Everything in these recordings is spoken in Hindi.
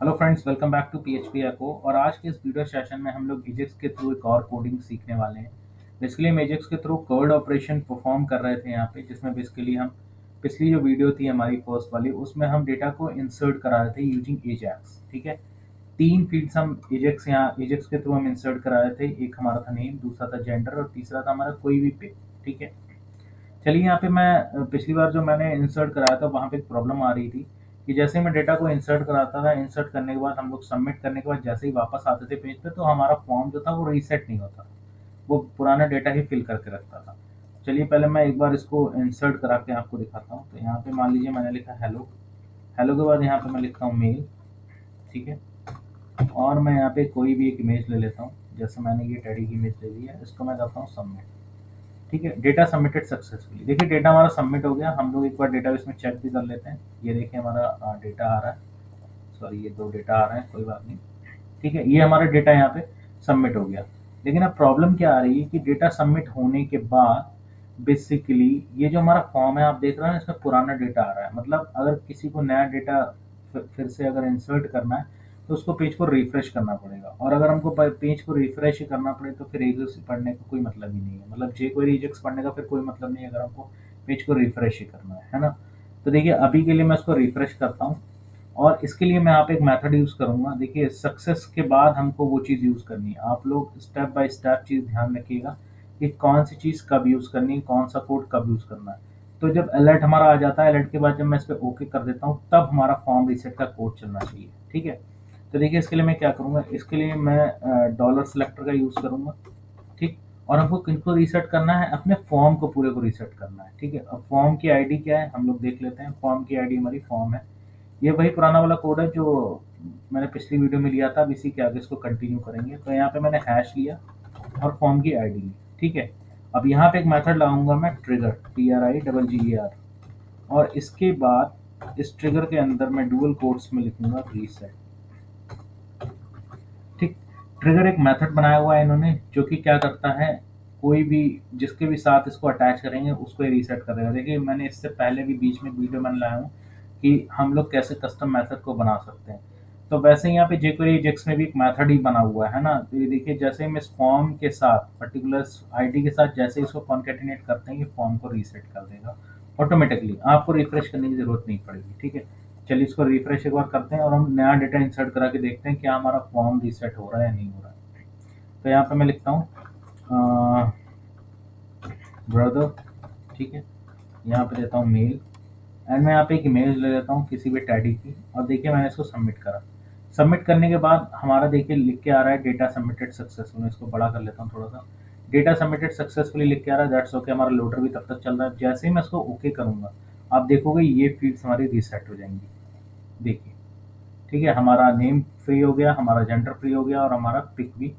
Hello friends, welcome back to PHP echo. और आज के इस वीडियो सेशन में हम लोग एजेक्स के थ्रू एक और कोडिंग सीखने वाले हैं। बेसिकली हम एजेक्स के थ्रू कोड ऑपरेशन परफॉर्म कर रहे थे यहाँ पे, जिसमें बेसिकली हम पिछली जो वीडियो थी हमारी फर्स्ट वाली, उसमें हम डेटा को इंसर्ट करा रहे थे यूजिंग एजैक्स। ठीक है, तीन फील्ड्स हम एजेक्स यहाँ एजेक्स के थ्रू हम इंसर्ट करा रहे थे। एक हमारा था नेम, दूसरा था जेंडर और तीसरा था हमारा कोई भी पे। ठीक है, चलिए यहाँ पे मैं पिछली बार जो मैंने इंसर्ट कराया था वहाँ पे एक प्रॉब्लम आ रही थी कि जैसे ही मैं डेटा को इंसर्ट कराता था, इंसर्ट करने के बाद हम लोग सबमिट करने के बाद जैसे ही वापस आते थे पेज पे, तो हमारा फॉर्म जो था वो रीसेट नहीं होता, वो पुराना डेटा ही फिल करके रखता था। चलिए पहले मैं एक बार इसको इंसर्ट करा के आपको दिखाता हूँ। तो यहाँ पे मान लीजिए मैंने लिखा हेलो। हेलो के बाद यहाँ पे मैं लिखता हूँ मेल। ठीक है, और मैं यहाँ पे कोई भी एक इमेज ले लेता हूँ। जैसे मैंने ये टेडी की इमेज ले ली है, इसको मैं करता हूँ सबमिट। ठीक है, डेटा सबमिटेड सक्सेसफुली। देखिए डेटा हमारा सबमिट हो गया। हम लोग एक बार डेटाबेस में चेक भी कर लेते हैं। ये देखिए हमारा डेटा आ रहा है। सॉरी, ये दो डेटा आ रहे हैं, कोई बात नहीं। ठीक है, ये हमारा डेटा यहाँ पे सबमिट हो गया। लेकिन अब प्रॉब्लम क्या आ रही है कि डेटा सबमिट होने के बाद बेसिकली ये जो हमारा फॉर्म है, आप देख रहे हैं इसमें पुराना डेटा आ रहा है। मतलब अगर किसी को नया डेटा फिर से अगर इंसर्ट करना है तो उसको पेज को रिफ्रेश करना पड़ेगा। और अगर हमको पेज को रिफ्रेश ही करना पड़े तो फिर एजेक्स पढ़ने का कोई मतलब ही नहीं है। मतलब जे कोई एजेक्स पढ़ने का फिर कोई मतलब नहीं है अगर हमको पेज को रिफ्रेश ही करना है ना। तो देखिए अभी के लिए मैं इसको रिफ्रेश करता हूँ, और इसके लिए मैं यहाँ पे एक मेथड यूज़ करूँगा। देखिए सक्सेस के बाद हमको वो चीज़ यूज़ करनी है। आप लोग स्टेप बाय स्टेप चीज़ ध्यान रखिएगा कि कौन सी चीज़ कब यूज़ करनी है, कौन सा कोड कब यूज़ करना है। तो जब अलर्ट हमारा आ जाता है, अलर्ट के बाद जब मैं इस पर ओके कर देता हूँ, तब हमारा फॉर्म रीसेट का कोड चलना चाहिए। ठीक है, तो देखिए इसके लिए मैं क्या करूँगा, इसके लिए मैं डॉलर सेलेक्टर का यूज़ करूँगा। ठीक, और हमको किनको रीसेट करना है, अपने फॉर्म को पूरे को रीसेट करना है। ठीक है, अब फॉर्म की आईडी क्या है हम लोग देख लेते हैं। फॉर्म की आईडी हमारी फॉर्म है। ये वही पुराना वाला कोड है जो मैंने पिछली वीडियो में लिया था। अब इसी के आगे इसको कंटिन्यू करेंगे। तो यहाँ पे मैंने हैश लिया और फॉर्म की आईडी ली। ठीक है, अब यहाँ पे एक मेथड लगाऊंगा मैं, ट्रिगर, TRIGGER। और इसके बाद इस ट्रिगर के अंदर मैं डुअल कोट्स में लिखूंगा रीसेट। ठीक, ट्रिगर एक मेथड बनाया हुआ है इन्होंने जो कि क्या करता है, कोई भी जिसके भी साथ इसको अटैच करेंगे उसको ही रीसेट कर देगा। देखिए मैंने इससे पहले भी बीच में वीडियो बना लाया हूँ कि हम लोग कैसे कस्टम मेथड को बना सकते हैं। तो वैसे ही यहाँ पे jQuery Ajax में भी एक मेथड ही बना हुआ है ना। तो ये देखिए जैसे हम इस फॉर्म के साथ पर्टिकुलर आईडी के साथ जैसे इसको कॉन्केटिनेट करते हैं, ये फॉर्म को रीसेट कर देगा ऑटोमेटिकली। आपको रिफ्रेश करने की जरूरत नहीं पड़ेगी। ठीक है, चलिए इसको रिफ्रेश एक बार करते हैं और हम नया डेटा इंसर्ट करा के देखते हैं क्या हमारा फॉर्म रीसेट हो रहा है या नहीं हो रहा है। तो यहाँ पे मैं लिखता हूँ ब्रदर। ठीक है, यहाँ पे देता हूँ मेल, एंड मैं यहाँ पे एक इमेज ले लेता हूँ किसी भी टैडी की। और देखिए मैंने इसको सबमिट करा। सबमिट करने के बाद हमारा देखिए लिख के आ रहा है डेटा सबमिटेड सक्सेसफुल। मैं इसको बड़ा कर लेता हूँ थोड़ा सा। डेटा सबमिटेड सक्सेसफुली लिख के आ रहा है, दैट्स ओके। हमारा लोडर भी तब तक चल रहा है। जैसे ही मैं इसको ओके करूँगा, आप देखोगे ये फील्ड्स हमारी रीसेट हो जाएंगी। देखिए, ठीक है, हमारा नेम फ्री हो गया, हमारा जेंडर फ्री हो गया और हमारा पिक भी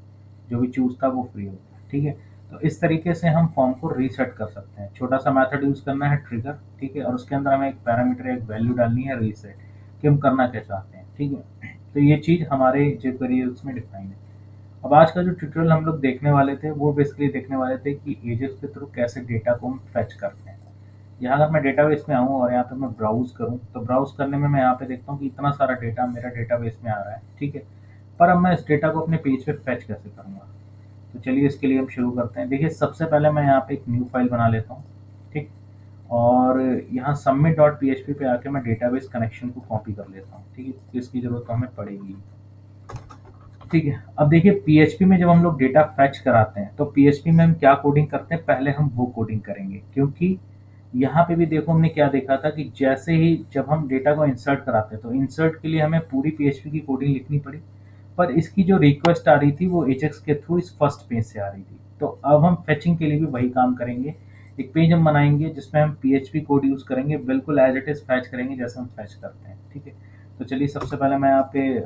जो भी चूज था वो फ्री हो गया। ठीक है, तो इस तरीके से हम फॉर्म को रीसेट कर सकते हैं। छोटा सा मेथड यूज करना है ट्रिगर। ठीक है, और उसके अंदर हमें एक पैरामीटर, एक वैल्यू डालनी है रीसेट, कि हम करना क्या चाहते हैं। ठीक है, तो ये चीज़ हमारे jQuery में डिफाइन है। अब आज का जो ट्यूटोरियल हम लोग देखने वाले थे वो बेसिकली देखने वाले थे कि एजेस के थ्रू कैसे डेटा को हम फेच करते हैं। यहाँ अगर मैं डेटाबेस में आऊँ और यहाँ पे मैं ब्राउज़ करूँ, तो ब्राउज़ करने में मैं यहाँ पे देखता हूँ कि इतना सारा डेटा मेरा डेटाबेस में आ रहा है। ठीक है, पर अब मैं इस डेटा को अपने पेज पे फेच कैसे करूँगा। तो चलिए इसके लिए हम शुरू करते हैं। देखिए सबसे पहले मैं यहाँ पे एक न्यू फाइल बना लेता हूँ। ठीक, और यहाँ submit.php पे आके मैं डेटाबेस कनेक्शन को कॉपी कर लेता हूँ। ठीक है, इसकी ज़रूरत तो हमें पड़ेगी। ठीक है, अब देखिए पीएचपी में जब हम लोग डेटा फैच कराते हैं तो पीएचपी में हम क्या कोडिंग करते हैं, पहले हम वो कोडिंग करेंगे। क्योंकि यहाँ पे भी देखो हमने क्या देखा था कि जैसे ही जब हम डेटा को इंसर्ट कराते हैं तो इंसर्ट के लिए हमें पूरी पीएचपी की कोडिंग लिखनी पड़ी। पर इसकी जो रिक्वेस्ट आ रही थी वो एजेक्स के थ्रू इस फर्स्ट पेज से आ रही थी। तो अब हम फेचिंग के लिए भी वही काम करेंगे। एक पेज हम बनाएंगे जिसमें हम पीएचपी कोड यूज़ करेंगे, बिल्कुल एज इट इज़ फैच करेंगे जैसे हम फैच करते हैं। ठीक है, तो चलिए सबसे पहले मैं यहाँ पे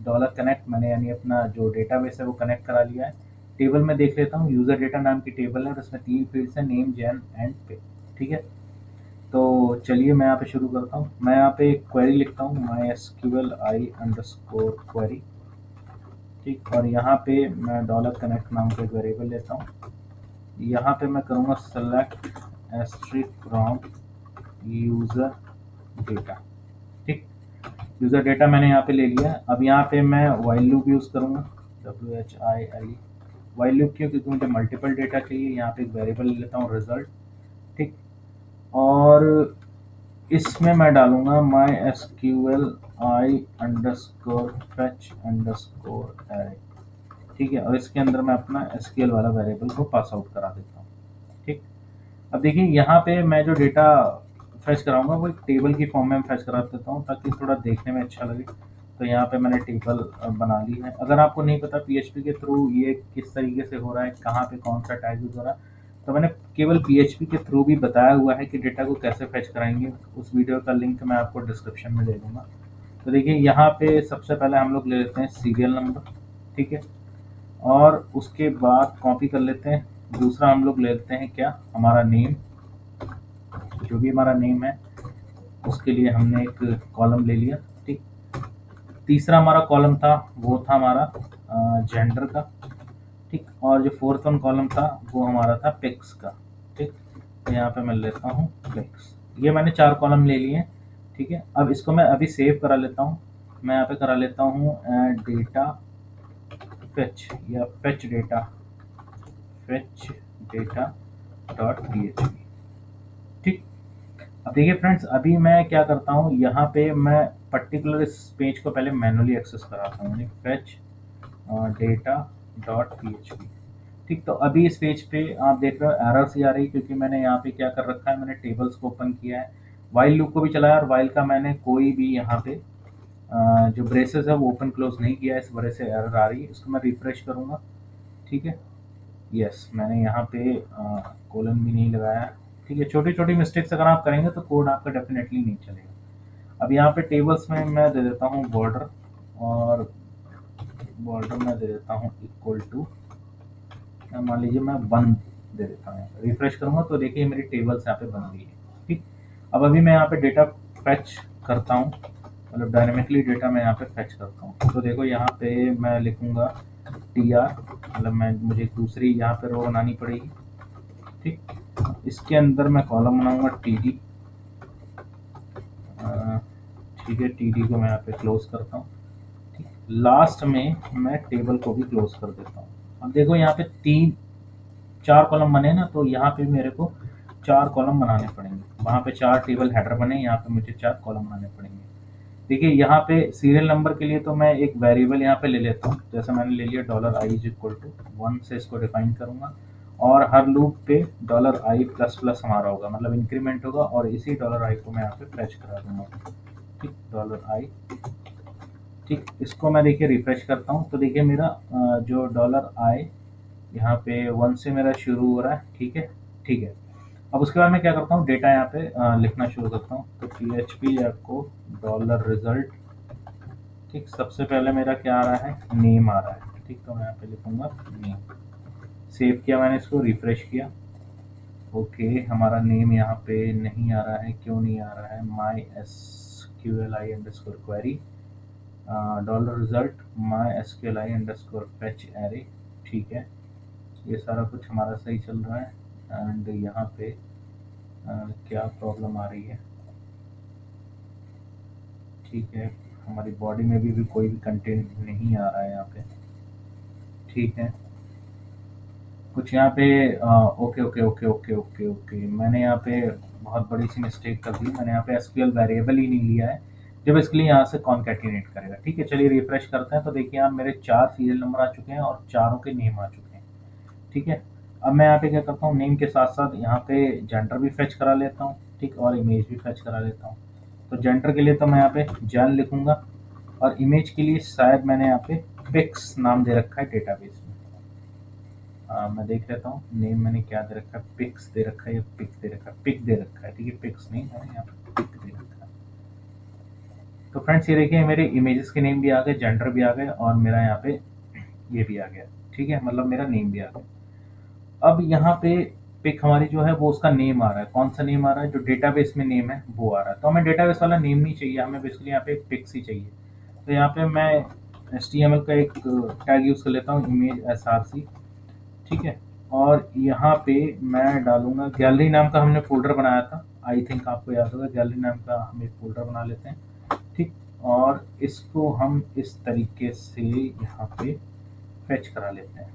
डॉलर कनेक्ट मैंने यानी अपना जो डेटाबेस है वो कनेक्ट करा लिया है। टेबल में देख लेता हूँ, यूज़र डेटा नाम की टेबल है और उसमें तीन फील्ड्स हैं, नेम, जेन एंड पे। ठीक है, तो चलिए मैं यहाँ पे शुरू करता हूँ। मैं यहाँ पे एक क्वेरी लिखता हूँ, MySQLi_query। ठीक, और यहाँ पे मैं डॉलर कनेक्ट नाम का एक वेरिएबल लेता हूँ। यहाँ पे मैं करूँगा select asterisk from user data. ठीक, यूज़र डेटा मैंने यहाँ पे ले लिया। अब यहाँ पे मैं वाइल लूप यूज़ करूँगा, WHILE। वाइल लूप क्यों? क्योंकि मुझे मल्टीपल डेटा चाहिए। यहाँ पे एक वेरिएबल ले लेता हूँ रिजल्ट, ठीक। और इसमें मैं डालूंगा my SQL I underscore fetch underscore array, ठीक है। और इसके अंदर मैं अपना एसक्यूएल वाला वेरिएबल को पास आउट करा देता हूँ, ठीक। अब देखिए यहाँ पे मैं जो डेटा फेच कराऊंगा वो एक टेबल की फॉर्म में फेच करा देता हूँ ताकि थोड़ा देखने में अच्छा लगे। तो यहाँ पे मैंने टेबल बना ली है। अगर आपको नहीं पता पीएचपी के थ्रू ये किस तरीके से हो रहा है, कहाँ पे कौन सा टैग यूज हो रहा है, तो मैंने केवल पीएचपी के थ्रू भी बताया हुआ है कि डेटा को कैसे फेच कराएंगे। उस वीडियो का लिंक मैं आपको डिस्क्रिप्शन में दे दूंगा। तो देखिए यहाँ पे सबसे पहले हम लोग ले लेते हैं सीरियल नंबर, ठीक है। और उसके बाद कॉपी कर लेते हैं। दूसरा हम लोग ले लेते हैं क्या, हमारा नेम, जो भी हमारा नेम है उसके लिए हमने एक कॉलम ले लिया, ठीक। तीसरा हमारा कॉलम था वो था हमारा जेंडर का, ठीक। और जो फोर्थ वन कॉलम था वो हमारा था पिक्स का, ठीक। तो यहाँ पे मैं लेता हूँ पिक्स। ये मैंने 4 कॉलम ले लिए हैं, ठीक है। अब इसको मैं अभी सेव करा लेता हूँ। मैं यहाँ पे करा लेता हूँ डेटा फेच या फेच डेटा डॉट php, ठीक। अब देखिए फ्रेंड्स, अभी मैं क्या करता हूँ, यहाँ पे मैं पर्टिकुलर इस पेज को पहले मैनुअली एक्सेस कराता हूँ, यानी फेच डेटा डॉट php, ठीक। तो अभी इस पेज पे आप देख रहे हो एरर सी आ रही है क्योंकि मैंने यहाँ पे क्या कर रखा है, मैंने टेबल्स को ओपन किया है, वाइल लूप को भी चलाया और वाइल का मैंने कोई भी यहाँ पे जो ब्रेसेस है वो ओपन क्लोज नहीं किया है, इस वजह से एरर आ रही है। इसको मैं रिफ्रेश करूँगा, ठीक है। यस, मैंने यहाँ पे कोलन भी नहीं लगाया, ठीक है। छोटी छोटी मिस्टेक्स अगर आप करेंगे तो कोड आपका डेफिनेटली नहीं चलेगा। अब यहाँ पे टेबल्स में मैं दे देता हूँ बॉर्डर, और बॉर्डर में दे देता हूँ इक्वल टू, मान लीजिए मैं 1 दे देता हूँ। रिफ्रेश करूँगा तो देखिए मेरी टेबल्स यहाँ पे बन गई है, ठीक। अब अभी मैं यहाँ पे डेटा फैच करता हूँ, मतलब डायनेमिकली डेटा मैं यहाँ पे फैच करता हूँ। तो देखो यहाँ पे मैं लिखूँगा TR, मतलब मुझे दूसरी यहाँ पे रो बनानी पड़ेगी, ठीक। इसके अंदर मैं कॉलम बनाऊंगा TD, ठीक है। TD को मैं यहाँ पे क्लोज करता हूँ, ठीक। लास्ट में मैं टेबल को भी क्लोज कर देता हूँ। अब देखो यहाँ पे 4 कॉलम बने ना, तो यहाँ पे मेरे को 4 कॉलम बनाने पड़ेंगे। वहाँ पे 4 टेबल हेडर बने, यहाँ पे मुझे 4 कॉलम बनाने पड़ेंगे। देखिए यहाँ पे सीरियल नंबर के लिए तो मैं एक वेरिएबल यहाँ पे ले लेता हूँ, जैसे मैंने ले लिया $i=1 से इसको डिफाइन करूँगा। और हर लूप पे $i++ हमारा होगा, मतलब इंक्रीमेंट होगा, और इसी $i को मैं यहाँ पे फैच करा दूंगा, ठीक। $i, ठीक। इसको मैं देखिए रिफ्रेश करता हूँ तो देखिए मेरा जो $i यहाँ पे 1 से मेरा शुरू हो रहा है, ठीक है, ठीक है। अब उसके बाद मैं क्या करता हूँ, डेटा यहाँ पे लिखना शुरू करता हूँ। तो PHP आपको $result, ठीक। सबसे पहले मेरा क्या आ रहा है, नेम आ रहा है, ठीक। तो मैं यहाँ पे लिखूंगा नेम। सेव किया मैंने, इसको रिफ्रेश किया, ओके। हमारा नेम यहाँ पे नहीं आ रहा है, क्यों नहीं आ रहा है, माई SQLi अंडरस्कोर क्वेरी $result माई SQLi अंडरस्कोर फेच एरे, ठीक है। ये सारा कुछ हमारा सही चल रहा है। एंड यहाँ पे क्या प्रॉब्लम आ रही है, ठीक है। हमारी बॉडी में भी कोई भी कंटेंट नहीं आ रहा है यहाँ पे, ठीक है। कुछ यहाँ पे okay okay okay okay okay okay, मैंने यहाँ पे बहुत बड़ी सी मिस्टेक कर दी। मैंने यहाँ पे एसक्यूएल वेरिएबल ही नहीं लिया है जब इसके लिए यहाँ से कॉन्कैटिनेट करेगा, ठीक है। चलिए रिफ्रेश करते हैं तो देखिए यहाँ मेरे 4 सीरियल नंबर आ चुके हैं और चारों के नेम आ चुके हैं, ठीक है। अब मैं यहाँ पे क्या करता हूँ, नेम के साथ साथ यहाँ पे जेंडर भी फेच करा लेता हूँ, ठीक। और इमेज भी फेच करा लेता हूँ। तो जेंडर के लिए तो मैं यहाँ पे जैन लिखूंगा, और इमेज के लिए शायद मैंने यहाँ पे पिक्स नाम दे रखा है डेटाबेस में। मैं देख लेता हूँ नेम मैंने क्या दे रखा है, पिक्स दे रखा है या पिक दे रखा है, पिक दे रखा है, ठीक है। पिक्स नहीं, मैंने यहाँ पे पिक दे रखा है। तो फ्रेंड्स ये देखिए मेरे इमेजेस के नेम भी आ गए, जेंडर भी आ गए, और मेरा यहाँ पे ये भी आ गया, ठीक है। मतलब मेरा नेम भी आ गया। अब यहाँ पे पिक हमारी जो है वो उसका नेम आ रहा है, कौन सा नेम आ रहा है, जो डेटाबेस में नेम है वो आ रहा है। तो हमें डेटाबेस वाला नेम नहीं चाहिए, हमें बेसिकली यहाँ पे पिक्स ही चाहिए। तो यहाँ पे मैं HTML का एक टैग यूज़ कर लेता हूँ, इमेज SRC, ठीक है। और यहाँ पे मैं डालूंगा गैलरी नाम का, हमने फोल्डर बनाया था, आई थिंक आपको याद होगा, गैलरी नाम का हम एक फोल्डर बना लेते हैं, ठीक। और इसको हम इस तरीके से यहाँ पे फेच करा लेते हैं।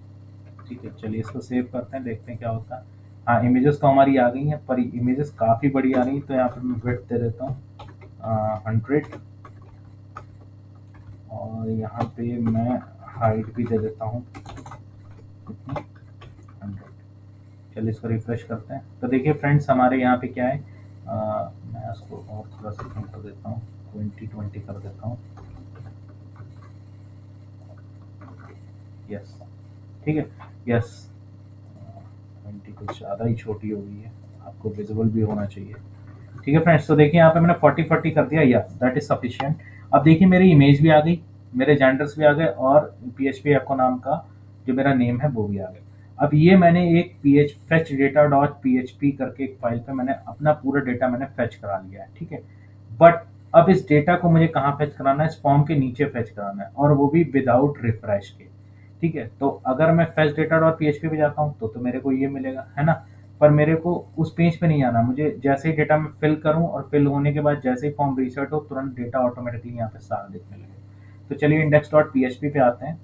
ठीक है, चलिए इसको सेव करते हैं, देखते हैं क्या होता है। हाँ, इमेजेस तो हमारी आ गई हैं, पर इमेजेस काफ़ी बड़ी आ रही हैं, तो यहाँ पे मैं विड्थ दे देता हूँ 100, और यहाँ पे मैं हाइट भी दे देता हूँ कितनी, 100। चलिए इसको रिफ्रेश करते हैं, तो देखिए फ्रेंड्स हमारे यहाँ पे क्या है, मैं इसको और थोड़ा सा कम कर देता हूँ, 20 कर देता हूँ। यस, ठीक है, यस, 20 कुछ ज़्यादा ही छोटी हो गई है, आपको विजिबल भी होना चाहिए। ठीक है फ्रेंड्स, तो देखिए यहाँ पे मैंने 40 कर दिया, यस दैट इज सफिशिएंट। अब देखिए मेरी इमेज भी आ गई, मेरे जेंडर्स भी आ गए, और PHP एको नाम का जो मेरा नेम है वो भी आ गया। अब ये मैंने एक fetch data डॉट php करके एक फाइल पे मैंने अपना पूरा डेटा मैंने फेच करा लिया है, ठीक है। बट अब इस डेटा को मुझे कहाँ फेच कराना है, इस फॉर्म के नीचे फेच कराना है, और वो भी विदाउट रिफ्रेश के। ठीक है, तो अगर मैं फेच डेटा डॉट PHP पे जाता हूँ तो मेरे को ये मिलेगा, है ना। पर मेरे को उस पेज पे नहीं आना, मुझे जैसे ही डेटा मैं फिल करूं और फिल होने के बाद जैसे ही फॉर्म रीसेट हो तुरंत डेटा ऑटोमेटिकली यहाँ पे सारा दिखने लगे। तो चलिए इंडेक्स डॉट पी पे आते हैं,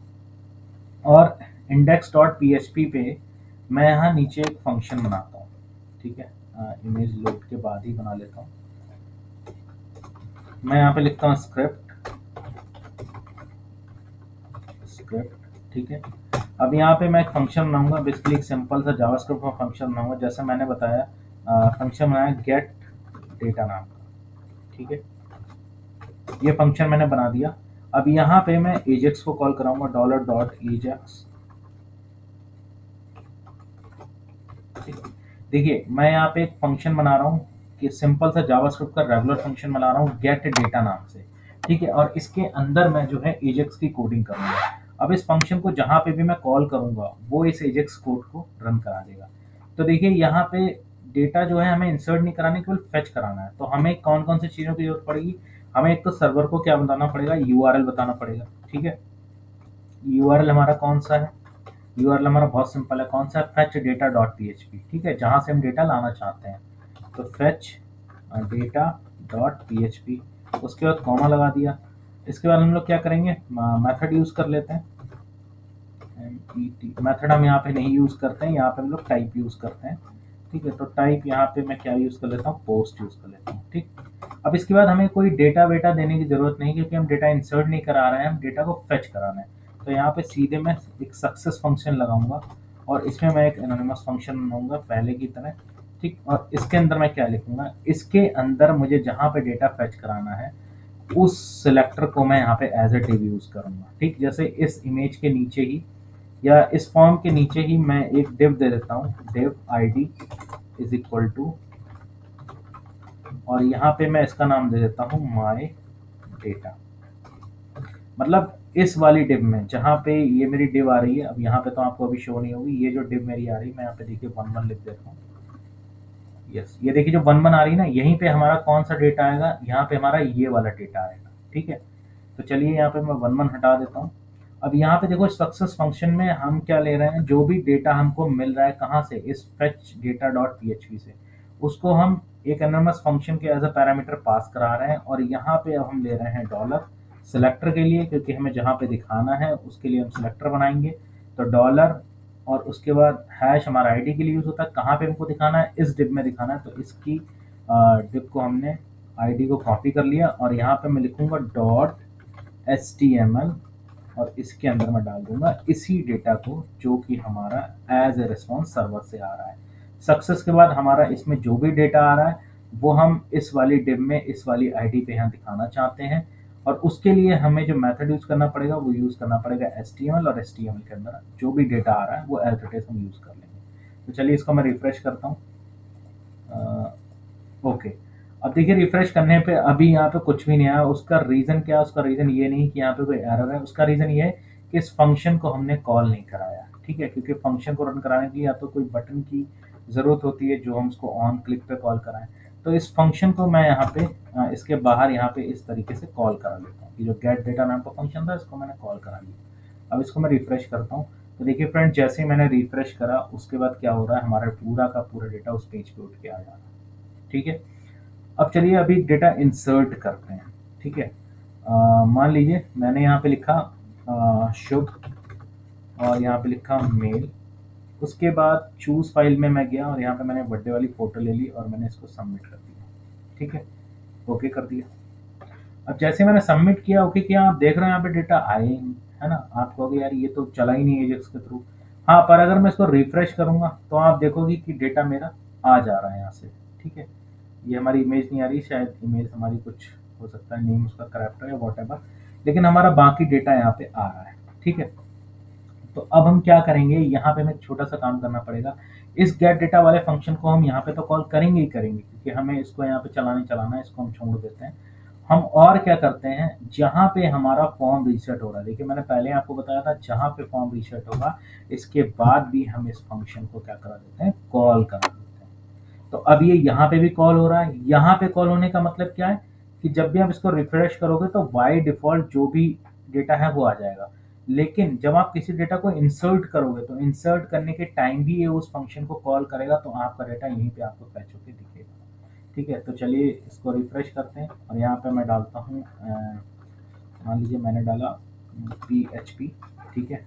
और इंडेक्स डॉट पी पे मैं यहाँ नीचे एक फंक्शन बनाता हूँ। ठीक है, इमेज लोड के बाद ही बना लेता हूँ। मैं यहाँ पे लिखता हूँ स्क्रिप्ट स्क्रिप्ट ठीक है। अब यहाँ पे मैं एक फंक्शन बनाऊंगा, बेसिकली एक सिंपल सा जावास्क्रिप्ट का फंक्शन बनाऊंगा, जैसे मैंने बताया फंक्शन बनाया गेट डेटा नाम का। ठीक है, ये फंक्शन मैंने बना दिया। अब यहाँ पे मैं एजेक्स को कॉल कराऊंगा, डॉलर डॉट एजेक्स। देखिए मैं यहाँ पे एक फंक्शन बना रहा हूँ कि सिंपल सा जावास्क्रिप्ट का रेगुलर फंक्शन बना रहा हूँ गेट डेटा नाम से। ठीक है, और इसके अंदर मैं जो है एजेक्स की कोडिंग करूंगा। अब इस फंक्शन को जहां पे भी मैं कॉल करूंगा वो इस एजेक्स कोड को रन करा देगा। तो देखिए यहाँ पे डेटा जो है हमें इंसर्ट नहीं कराना, केवल फेच कराना है। तो हमें कौन कौन सी चीज़ों की जरूरत पड़ेगी, हमें एक तो सर्वर को क्या बताना पड़ेगा, यूआरएल बताना पड़ेगा। ठीक है, यूआरएल हमारा कौन सा है, यूआरएल हमारा बहुत सिंपल है, कौन सा, फेच डेटा डॉट पी। ठीक है, जहाँ से हम डेटा लाना चाहते हैं, तो फेच डेटा डॉट पी। उसके बाद कॉमा लगा दिया। इसके बाद हम लोग क्या करेंगे, मेथड यूज़ कर लेते हैं, मेथड हम यहाँ पे नहीं यूज़ करते हैं, यहाँ पे हम लोग टाइप यूज़ करते हैं। ठीक है, तो टाइप यहाँ पे मैं क्या यूज़ कर लेता हूँ, पोस्ट यूज़ कर लेता हूँ। ठीक, अब इसके बाद हमें कोई डेटा वेटा देने की ज़रूरत नहीं, क्योंकि हम डेटा इंसर्ट नहीं करा रहे हैं, हम डेटा को फेच कराना है। तो यहाँ पे सीधे मैं एक सक्सेस फंक्शन लगाऊंगा, और इसमें मैं एक एनोनिमस फंक्शन बनाऊंगा पहले की तरह। ठीक, और इसके अंदर मैं क्या लिखूंगा, इसके अंदर मुझे जहाँ पे डेटा फेच कराना है उस सिलेक्टर को मैं यहाँ पे एज ए डिव यूज़ करूंगा। ठीक, जैसे इस इमेज के नीचे ही या इस फॉर्म के नीचे ही मैं एक डिव दे देता हूँ, div ID is equal to, और यहाँ पे मैं इसका नाम दे देता हूँ माय डेटा। मतलब इस वाली डिव में जहाँ पे ये मेरी डिव आ रही है, अब यहाँ पे तो आपको अभी शो नहीं होगी, ये जो डिव मेरी आ रही है, मैं यहाँ पे देखिए 11 लिख देता हूँ। यस, ये देखिए जो 11 आ रही है ना, यहीं पे हमारा कौन सा डेटा आएगा, यहाँ पे हमारा ये वाला डेटा आएगा। ठीक है, तो चलिए यहाँ पे मैं 11 हटा देता हूँ। अब यहाँ पे देखो सक्सेस फंक्शन में हम क्या ले रहे हैं, जो भी डेटा हमको मिल रहा है कहाँ से, इस फेच डेटा डॉट पी से, उसको हम एक एनोनिमस फंक्शन के एज अ पैरामीटर पास करा रहे हैं। और यहाँ पे अब हम ले रहे हैं डॉलर सिलेक्टर के लिए, क्योंकि हमें जहाँ पे दिखाना है उसके लिए हम सिलेक्टर बनाएंगे। तो डॉलर, और उसके बाद हैश हमारा आईडी के लिए यूज़ होता है, कहाँ पे हमको दिखाना है, इस डिव में दिखाना है, तो इसकी डिव को हमने आईडी को कॉपी कर लिया, और यहाँ पे मैं लिखूंगा डॉट HTML, और इसके अंदर मैं डाल दूंगा इसी डेटा को जो कि हमारा एज ए रिस्पॉन्स सर्वर से आ रहा है। सक्सेस के बाद हमारा इसमें जो भी डेटा आ रहा है वो हम इस वाली डिव में इस वाली आईडी पे यहाँ दिखाना चाहते हैं, और उसके लिए हमें जो मेथड यूज करना पड़ेगा वो यूज करना पड़ेगा HTML, और HTML के अंदर जो भी डेटा आ रहा है वो एज इट इज हम यूज कर लेंगे। तो चलिए इसको मैं रिफ्रेश करता हूँ। ओके, अब देखिए रिफ्रेश करने पे अभी यहाँ पे कुछ भी नहीं आया। उसका रीज़न क्या है, उसका रीज़न ये नहीं कि यहाँ पे कोई एरर है, उसका रीज़न ये है कि इस फंक्शन को हमने कॉल नहीं कराया। ठीक है, क्योंकि फंक्शन को रन कराने के लिए या तो कोई बटन की ज़रूरत होती है जो हम उसको ऑन क्लिक पे कॉल कराएं। तो इस फंक्शन को मैं यहाँ पे इसके बाहर यहाँ पे इस तरीके से कॉल करा लेता हूँ कि जो गेट डेटा नाम का फंक्शन था इसको मैंने कॉल करा लिया। अब इसको मैं रिफ्रेश करता हूँ, तो देखिए फ्रेंड जैसे ही मैंने रिफ्रेश करा उसके बाद क्या हो रहा है, हमारा पूरा का पूरा डेटा उस पेज पे उठ के आ जा रहा है। ठीक है, अब चलिए अभी डेटा इंसर्ट करते हैं। ठीक है, मान लीजिए मैंने यहाँ पे लिखा शुभ और यहाँ पे लिखा मेल। उसके बाद चूज़ फाइल में मैं गया और यहाँ पे मैंने बर्थडे वाली फ़ोटो ले ली और मैंने इसको सबमिट कर दिया। ठीक है, ओके कर दिया। अब जैसे मैंने सबमिट किया, ओके किया, आप देख रहे हैं यहाँ पे डेटा आए ही नहीं, है ना। आप कहोगे यार ये तो चला ही नहीं एजेक्स के थ्रू। हाँ, पर अगर मैं इसको रिफ्रेश करूँगा तो आप देखोगे कि डेटा मेरा आ जा रहा है यहाँ से। ठीक है, ये हमारी इमेज नहीं आ रही, शायद इमेज हमारी कुछ हो सकता है, नेम उसका करेक्ट है या वॉट, लेकिन हमारा बाकी डेटा यहाँ पे आ रहा है। ठीक है, तो अब हम क्या करेंगे, यहाँ पे हमें छोटा सा काम करना पड़ेगा। इस गेट डेटा वाले फंक्शन को हम यहाँ पे तो कॉल करेंगे ही करेंगे, क्योंकि हमें इसको यहाँ पे चलाना है, इसको हम छोड़ देते हैं। हम और क्या करते हैं, जहाँ पे हमारा फॉर्म रीसेट हो रहा है, देखिए मैंने पहले आपको बताया था जहाँ पे फॉर्म रीसेट होगा इसके बाद भी हम इस फंक्शन को क्या करा देते हैं, कॉल करा देते हैं। तो अब ये यहाँ पे भी कॉल हो रहा है। यहाँ पे कॉल होने का मतलब क्या है कि जब भी आप इसको रिफ्रेश करोगे तो बाय डिफ़ॉल्ट जो भी डेटा है वो आ जाएगा। लेकिन जब आप किसी डेटा को इंसर्ट करोगे तो इंसर्ट करने के टाइम भी ये उस फंक्शन को कॉल करेगा, तो आपका डेटा यहीं पे आपको फैच होके दिखेगा। ठीक है, तो चलिए इसको रिफ्रेश करते हैं और यहाँ पे मैं डालता हूँ, मान लीजिए मैंने डाला PHP। ठीक है,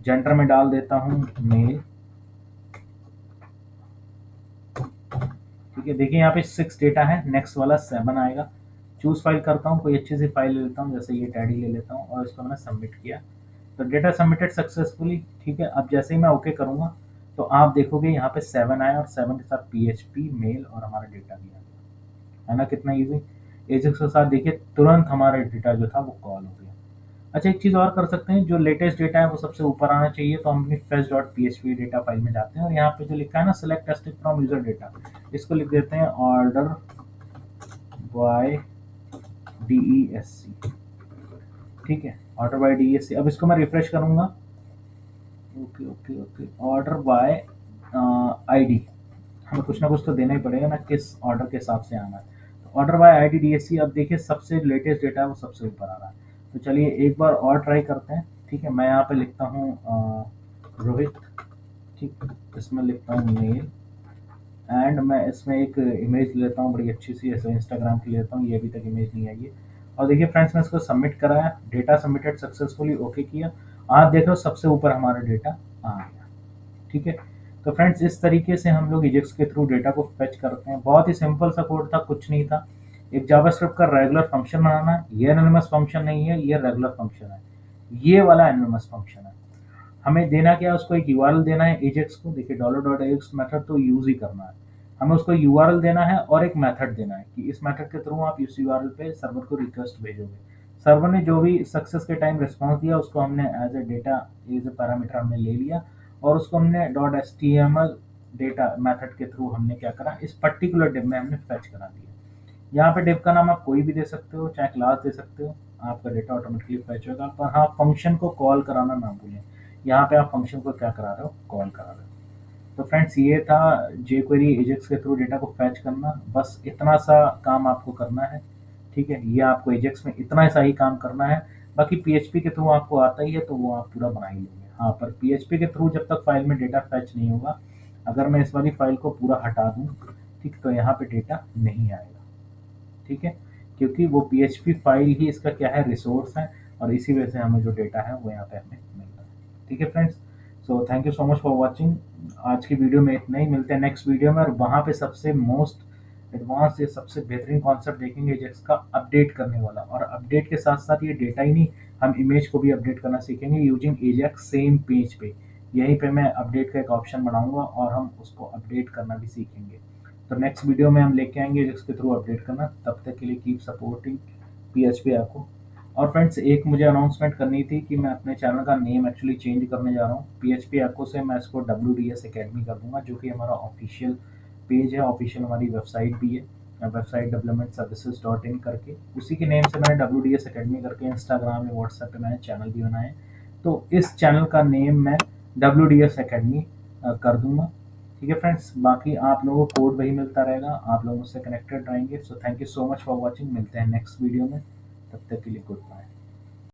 जेंडर में डाल देता हूँ मेल। ठीक है, देखिए यहाँ पे 6 डेटा है, नेक्स्ट वाला 7 आएगा। चूज़ फाइल करता हूँ, कोई अच्छी सी फाइल ले लेता हूँ, जैसे ये टैडी ले लेता हूँ और इसको मैंने सबमिट किया। तो डेटा सबमिटेड सक्सेसफुली। ठीक है, अब जैसे ही मैं ओके करूँगा तो आप देखोगे यहाँ पे 7 आया और 7 के साथ PHP मेल और हमारा डेटा भी आ गया, है ना। कितना ईजी। एजेक्स के साथ देखिए तुरंत हमारा डेटा जो था वो कॉल हो गया। अच्छा, एक चीज़ और कर सकते हैं, जो लेटेस्ट डेटा है वो सबसे ऊपर आना चाहिए, तो हम अपनी fetch.php डेटा फाइल में जाते हैं और यहाँ पे जो लिखा है ना select testing from user data, इसको लिख देते हैं ऑर्डर बाय DESC। ठीक है, ऑर्डर बाय DESC। अब इसको मैं रिफ्रेश करूंगा, okay okay okay, order by ID। हमें कुछ ना कुछ तो देना ही पड़ेगा ना, किस ऑर्डर के हिसाब से आना है। तो ऑर्डर बाय ID DSC, अब देखिए सबसे लेटेस्ट डेटा है वो सबसे ऊपर आ रहा है। तो चलिए एक बार और ट्राई करते हैं। ठीक है, मैं यहाँ पे लिखता हूँ रोहित। ठीक, इसमें लिखता हूँ मेल एंड मैं इसमें एक इमेज लेता हूँ बड़ी अच्छी सी, ऐसे इंस्टाग्राम की लेता हूँ, ये अभी तक इमेज नहीं आई है। और देखिए फ्रेंड्स, मैं इसको सबमिट कराया, डेटा सबमिटेड सक्सेसफुली, ओके किया। आप देख रहे हो सबसे ऊपर हमारा डेटा आ गया। ठीक है, तो फ्रेंड्स इस तरीके से हम लोग एजेक्स के थ्रू डेटा को फेच करते हैं। बहुत ही सिंपल सा कोड था, कुछ नहीं था। एक जावास्क्रिप्ट का रेगुलर फंक्शन बनाना है। ये एनोनिमस फंक्शन नहीं है, ये रेगुलर फंक्शन है, ये वाला एनोनिमस फंक्शन है। हमें देना क्या है, उसको एक यूआरएल देना है एजेक्स को। देखिए $.ajax मेथड तो यूज ही करना है, हमें उसको यूआरएल देना है और एक मेथड देना है कि इस मेथड के थ्रू आप इस यूआरएल पे सर्वर को रिक्वेस्ट भेजोगे। सर्वर ने जो भी सक्सेस के टाइम रिस्पॉन्स दिया उसको हमने as a data, as a parameter हमने ले लिया और उसको हमने .html डेटा मेथड के थ्रू हमने क्या करा, इस पर्टिकुलर डिव में हमने फेच करा दिया। यहाँ पे डिव का नाम आप कोई भी दे सकते हो, चाहे क्लास दे सकते हो, आपका डेटा ऑटोमेटिकली फेच होगा। पर हाँ, फंक्शन को कॉल कराना ना भूलें। यहाँ पे आप फंक्शन को क्या करा रहे हो, कॉल करा रहे हो। तो फ्रेंड्स ये था jQuery एजेक्स के थ्रू डेटा को फैच करना। बस इतना सा काम आपको करना है। ठीक है, ये आपको एजेक्स में इतना सा ही काम करना है। बाकी PHP के थ्रू आपको आता ही है तो वो आप पूरा बना ही लेंगे। हाँ, पर PHP के थ्रू जब तक फाइल में डेटा फैच नहीं होगा, अगर मैं इस वाली फाइल को पूरा हटा दूँ, ठीक, तो यहाँ पे डेटा नहीं आएगा। ठीक है, क्योंकि वो PHP फाइल ही इसका क्या है, रिसोर्स है, और इसी वजह से हमें जो डेटा है वो यहाँ पे हमें मिल रहा है। ठीक है friends, so thank you so much for watching. आज की वीडियो में इतना ही, मिलते हैं नेक्स्ट वीडियो में और वहाँ पे सबसे मोस्ट एडवांस या सबसे बेहतरीन कॉन्सेप्ट देखेंगे जिसका अपडेट करने वाला, और अपडेट के साथ साथ ये डेटा ही नहीं, हम इमेज को भी अपडेट करना सीखेंगे यूजिंग एजेक्स सेम पेज पे। यहीं पे मैं अपडेट का एक ऑप्शन बनाऊंगा और हम उसको अपडेट करना भी सीखेंगे। तो नेक्स्ट वीडियो में हम लेके आएंगे जिसके थ्रू अपडेट करना। तब तक के लिए कीप सपोर्टिंग PHP आपको। और फ्रेंड्स एक मुझे अनाउंसमेंट करनी थी कि मैं अपने चैनल का नेम एक्चुअली चेंज करने जा रहा हूँ। PHP आपको से मैं इसको WDS Academy कर दूंगा, जो कि हमारा ऑफिशियल पेज है, ऑफिशियल हमारी वेबसाइट भी है, वेबसाइट developmentservices.in करके। उसी के नेम से मैंने WDS Academy करके इंस्टाग्राम या व्हाट्सएप पे मैंने चैनल भी बनाए। तो इस चैनल का नेम मैं WDS Academy कर दूंगा। ठीक है फ्रेंड्स, बाकी आप लोगों को कोड वही मिलता रहेगा, आप लोग उससे कनेक्टेड रहेंगे। So thank you so much for watching, मिलते हैं नेक्स्ट वीडियो में, तब तक के लिए गुड बाय।